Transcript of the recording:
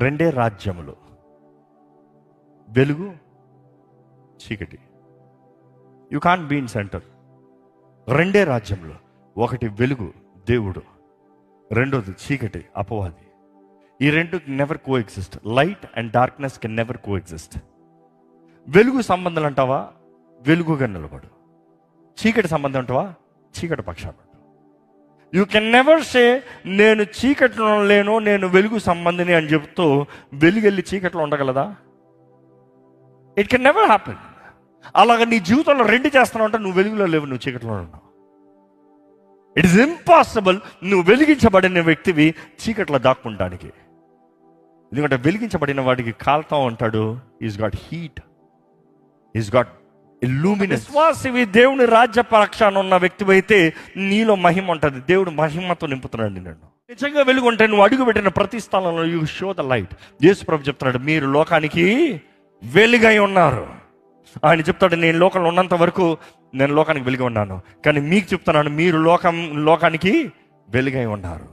రెండే రాజ్యములు, వెలుగు, చీకటి. You can't be in centre. రెండే రాజ్యములు, ఒకటి వెలుగు దేవుడు, రెండోది చీకటి అపవాది. ఈ రెండు never co exist. Light and darkness can never co exist. వెలుగు సంబంధం అంటావా, వెలుగుగా నిలబడు. చీకటి సంబంధం అంటావా, చీకటి పక్షాన. యూ కెన్ నెవర్ సే నేను చీకట్లో లేను, నేను వెలుగు సంబంధిని అని చెప్తూ వెలుగెళ్ళి చీకట్లో ఉండగలదా? It can never happen. అలాగ నీ జీవితంలో రెండు చేస్తున్నావు అంటే నువ్వు వెలుగులో లేవు, నువ్వు చీకట్లో ఉన్నావు. ఇట్ ఈస్ ఇంపాసిబుల్ నువ్వు వెలిగించబడిన వ్యక్తివి చీకట్లో దాక్కుంటానికి. ఎందుకంటే వెలిగించబడిన వాడికి కాలుతా ఉంటాడు. Is got heat, is got illuminance. విశ్వాసివి దేవుని రాజ్య పక్షాన ఉన్న వ్యక్తివి అయితే నీలో మహిమ ఉంటుంది. దేవుడు మహిమతో నింపుతున్నాడు నిన్ను. నిజంగా వెలుగు ఉంటే నువ్వు అడుగు పెట్టిన ప్రతి స్థలంలో యూ షో ద లైట్. యేసు ప్రభు చెప్తున్నాడు, మీరు లోకానికి వెలుగై ఉన్నారు. ఆయన చెప్తాడు, నేను లోకంలో ఉన్నంత వరకు నేను లోకానికి వెలుగు ఉన్నాను, కానీ మీకు చెప్తున్నాను, మీరు లోకానికి వెలుగై ఉన్నారు.